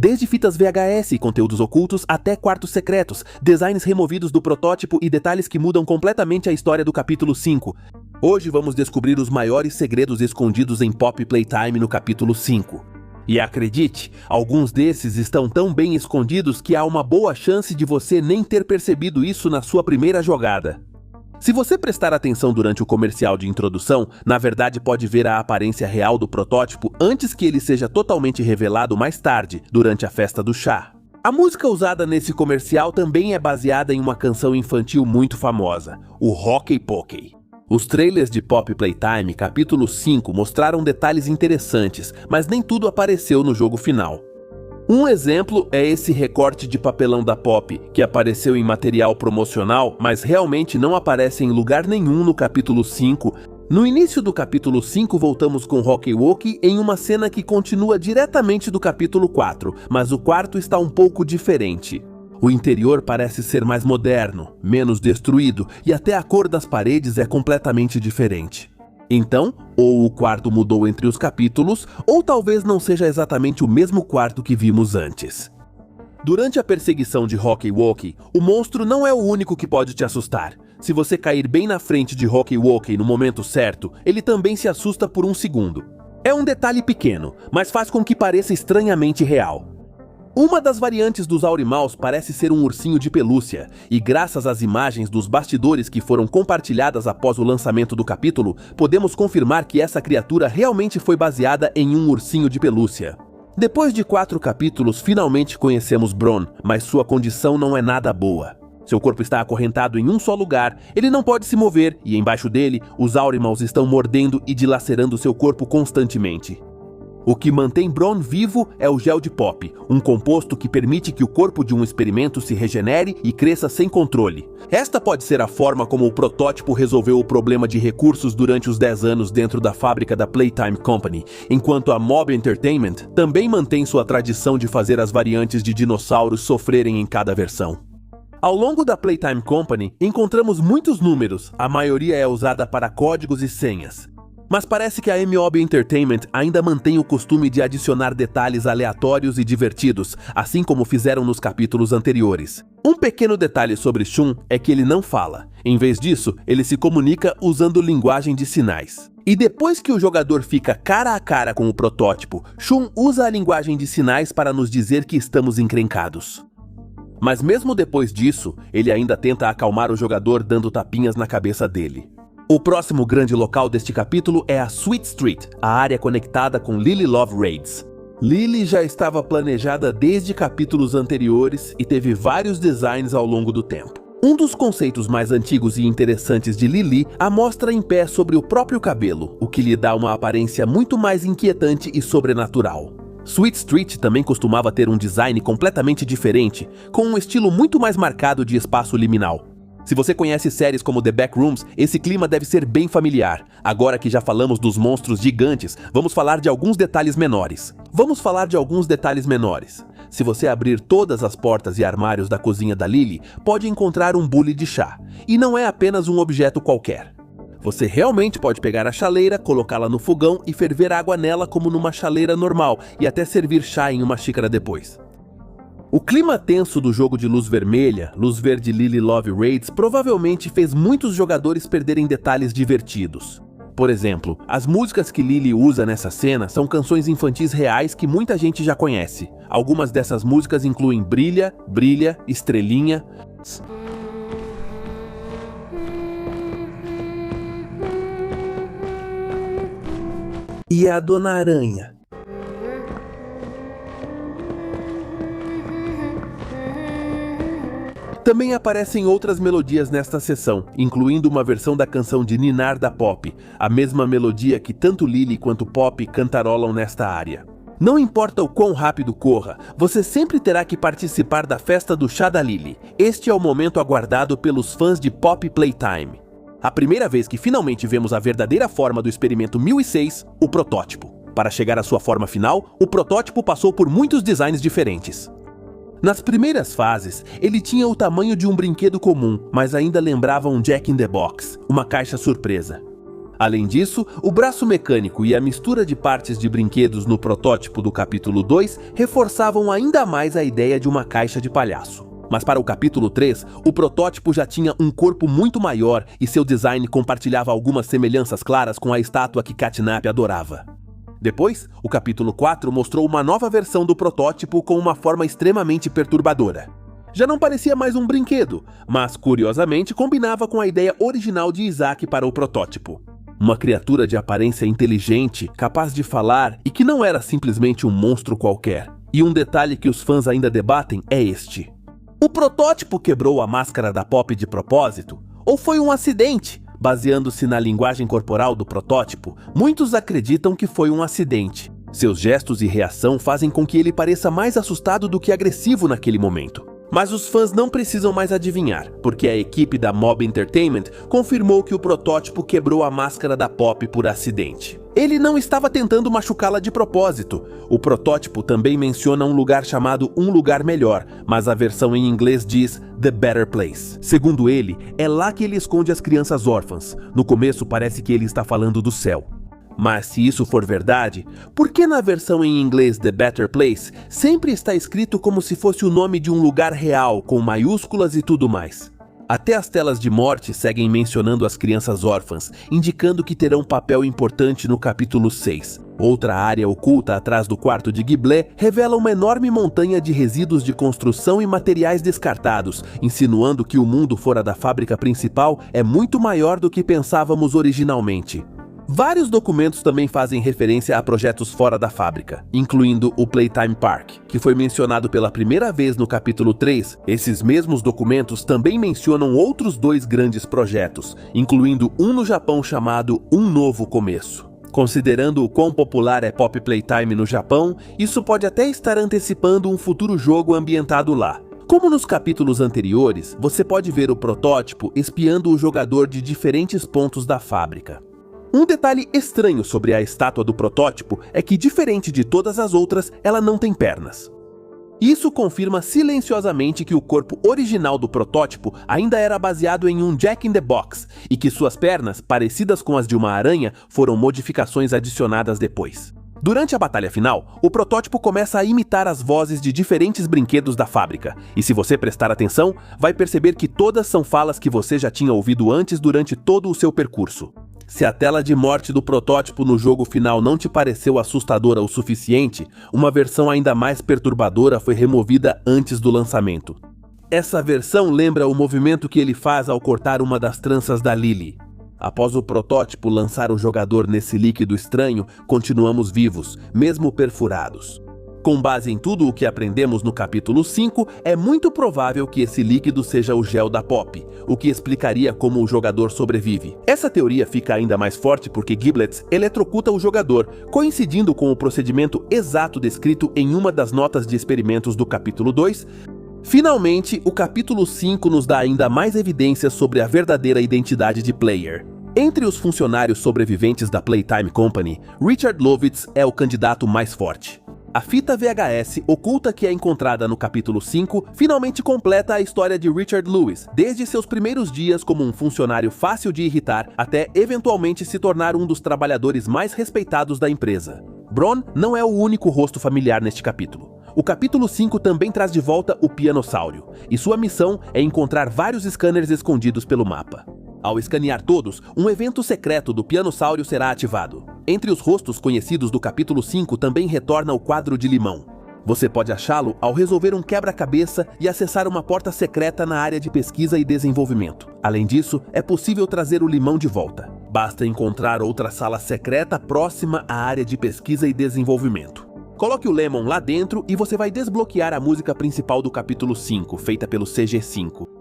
Desde fitas VHS e conteúdos ocultos até quartos secretos, designs removidos do protótipo e detalhes que mudam completamente a história do capítulo 5. Hoje vamos descobrir os maiores segredos escondidos em Poppy Playtime no capítulo 5. E acredite, alguns desses estão tão bem escondidos que há uma boa chance de você nem ter percebido isso na sua primeira jogada. Se você prestar atenção durante o comercial de introdução, na verdade pode ver a aparência real do protótipo antes que ele seja totalmente revelado mais tarde, durante a festa do chá. A música usada nesse comercial também é baseada em uma canção infantil muito famosa, o Hockey Pokey. Os trailers de Poppy Playtime capítulo 5 mostraram detalhes interessantes, mas nem tudo apareceu no jogo final. Um exemplo é esse recorte de papelão da Poppy, que apareceu em material promocional, mas realmente não aparece em lugar nenhum no capítulo 5. No início do capítulo 5 voltamos com Hockey Wokey em uma cena que continua diretamente do capítulo 4, mas o quarto está um pouco diferente. O interior parece ser mais moderno, menos destruído, e até a cor das paredes é completamente diferente. Então, ou o quarto mudou entre os capítulos, ou talvez não seja exatamente o mesmo quarto que vimos antes. Durante a perseguição de Hockey Wokey, o monstro não é o único que pode te assustar. Se você cair bem na frente de Hockey Wokey no momento certo, ele também se assusta por um segundo. É um detalhe pequeno, mas faz com que pareça estranhamente real. Uma das variantes dos Aurimaus parece ser um ursinho de pelúcia, e graças às imagens dos bastidores que foram compartilhadas após o lançamento do capítulo, podemos confirmar que essa criatura realmente foi baseada em um ursinho de pelúcia. Depois de 4 capítulos, finalmente conhecemos Bron, mas sua condição não é nada boa. Seu corpo está acorrentado em um só lugar, ele não pode se mover, e embaixo dele, os Aurimaus estão mordendo e dilacerando seu corpo constantemente. O que mantém Bron vivo é o gel de Poppy, um composto que permite que o corpo de um experimento se regenere e cresça sem controle. Esta pode ser a forma como o protótipo resolveu o problema de recursos durante os 10 anos dentro da fábrica da Playtime Company, enquanto a Mob Entertainment também mantém sua tradição de fazer as variantes de dinossauros sofrerem em cada versão. Ao longo da Playtime Company, encontramos muitos números, a maioria é usada para códigos e senhas. Mas parece que a Mob Entertainment ainda mantém o costume de adicionar detalhes aleatórios e divertidos, assim como fizeram nos capítulos anteriores. Um pequeno detalhe sobre Shun é que ele não fala. Em vez disso, ele se comunica usando linguagem de sinais. E depois que o jogador fica cara a cara com o protótipo, Shun usa a linguagem de sinais para nos dizer que estamos encrencados. Mas mesmo depois disso, ele ainda tenta acalmar o jogador dando tapinhas na cabeça dele. O próximo grande local deste capítulo é a Sweet Street, a área conectada com Lily Love Raids. Lily já estava planejada desde capítulos anteriores e teve vários designs ao longo do tempo. Um dos conceitos mais antigos e interessantes de Lily a mostra em pé sobre o próprio cabelo, o que lhe dá uma aparência muito mais inquietante e sobrenatural. Sweet Street também costumava ter um design completamente diferente, com um estilo muito mais marcado de espaço liminal. Se você conhece séries como The Backrooms, esse clima deve ser bem familiar. Agora que já falamos dos monstros gigantes, vamos falar de alguns detalhes menores. Se você abrir todas as portas e armários da cozinha da Lily, pode encontrar um bule de chá. E não é apenas um objeto qualquer. Você realmente pode pegar a chaleira, colocá-la no fogão e ferver água nela como numa chaleira normal, e até servir chá em uma xícara depois. O clima tenso do jogo de luz vermelha, luz verde Lily Love Raids, provavelmente fez muitos jogadores perderem detalhes divertidos. Por exemplo, as músicas que Lily usa nessa cena são canções infantis reais que muita gente já conhece. Algumas dessas músicas incluem Brilha, Brilha, Estrelinha e a Dona Aranha. Também aparecem outras melodias nesta sessão, incluindo uma versão da canção de Ninar da Poppy, a mesma melodia que tanto Lily quanto Poppy cantarolam nesta área. Não importa o quão rápido corra, você sempre terá que participar da festa do chá da Lily. Este é o momento aguardado pelos fãs de Poppy Playtime. A primeira vez que finalmente vemos a verdadeira forma do experimento 1006, o protótipo. Para chegar à sua forma final, o protótipo passou por muitos designs diferentes. Nas primeiras fases, ele tinha o tamanho de um brinquedo comum, mas ainda lembrava um Jack in the Box, uma caixa surpresa. Além disso, o braço mecânico e a mistura de partes de brinquedos no protótipo do capítulo 2 reforçavam ainda mais a ideia de uma caixa de palhaço. Mas para o capítulo 3, o protótipo já tinha um corpo muito maior e seu design compartilhava algumas semelhanças claras com a estátua que Catnap adorava. Depois, o capítulo 4 mostrou uma nova versão do protótipo com uma forma extremamente perturbadora. Já não parecia mais um brinquedo, mas curiosamente combinava com a ideia original de Isaac para o protótipo. Uma criatura de aparência inteligente, capaz de falar e que não era simplesmente um monstro qualquer. E um detalhe que os fãs ainda debatem é este: o protótipo quebrou a máscara da Pop de propósito? Ou foi um acidente? Baseando-se na linguagem corporal do protótipo, muitos acreditam que foi um acidente. Seus gestos e reação fazem com que ele pareça mais assustado do que agressivo naquele momento. Mas os fãs não precisam mais adivinhar, porque a equipe da Mob Entertainment confirmou que o protótipo quebrou a máscara da Pop por acidente. Ele não estava tentando machucá-la de propósito. O protótipo também menciona um lugar chamado Um Lugar Melhor, mas a versão em inglês diz The Better Place. Segundo ele, é lá que ele esconde as crianças órfãs. No começo parece que ele está falando do céu. Mas se isso for verdade, por que na versão em inglês The Better Place sempre está escrito como se fosse o nome de um lugar real, com maiúsculas e tudo mais? Até as telas de morte seguem mencionando as crianças órfãs, indicando que terão papel importante no capítulo 6. Outra área oculta atrás do quarto de Giblet revela uma enorme montanha de resíduos de construção e materiais descartados, insinuando que o mundo fora da fábrica principal é muito maior do que pensávamos originalmente. Vários documentos também fazem referência a projetos fora da fábrica, incluindo o Playtime Park, que foi mencionado pela primeira vez no capítulo 3. Esses mesmos documentos também mencionam outros 2 grandes projetos, incluindo um no Japão chamado Um Novo Começo. Considerando o quão popular é Pop Playtime no Japão, isso pode até estar antecipando um futuro jogo ambientado lá. Como nos capítulos anteriores, você pode ver o protótipo espiando o jogador de diferentes pontos da fábrica. Um detalhe estranho sobre a estátua do protótipo é que, diferente de todas as outras, ela não tem pernas. Isso confirma silenciosamente que o corpo original do protótipo ainda era baseado em um Jack in the Box e que suas pernas, parecidas com as de uma aranha, foram modificações adicionadas depois. Durante a batalha final, o protótipo começa a imitar as vozes de diferentes brinquedos da fábrica, e se você prestar atenção, vai perceber que todas são falas que você já tinha ouvido antes durante todo o seu percurso. Se a tela de morte do protótipo no jogo final não te pareceu assustadora o suficiente, uma versão ainda mais perturbadora foi removida antes do lançamento. Essa versão lembra o movimento que ele faz ao cortar uma das tranças da Lily. Após o protótipo lançar o jogador nesse líquido estranho, continuamos vivos, mesmo perfurados. Com base em tudo o que aprendemos no capítulo 5, é muito provável que esse líquido seja o gel da Pop, o que explicaria como o jogador sobrevive. Essa teoria fica ainda mais forte porque Giblet eletrocuta o jogador, coincidindo com o procedimento exato descrito em uma das notas de experimentos do capítulo 2. Finalmente, o capítulo 5 nos dá ainda mais evidências sobre a verdadeira identidade de Player. Entre os funcionários sobreviventes da Playtime Company, Richard Lovitz é o candidato mais forte. A fita VHS oculta que é encontrada no capítulo 5 finalmente completa a história de Richard Lewis, desde seus primeiros dias como um funcionário fácil de irritar até eventualmente se tornar um dos trabalhadores mais respeitados da empresa. Bron não é o único rosto familiar neste capítulo. O capítulo 5 também traz de volta o Pianossauro, e sua missão é encontrar vários scanners escondidos pelo mapa. Ao escanear todos, um evento secreto do Pianossauro será ativado. Entre os rostos conhecidos do capítulo 5 também retorna o quadro de limão. Você pode achá-lo ao resolver um quebra-cabeça e acessar uma porta secreta na área de pesquisa e desenvolvimento. Além disso, é possível trazer o limão de volta. Basta encontrar outra sala secreta próxima à área de pesquisa e desenvolvimento. Coloque o Lemon lá dentro e você vai desbloquear a música principal do capítulo 5, feita pelo CG5.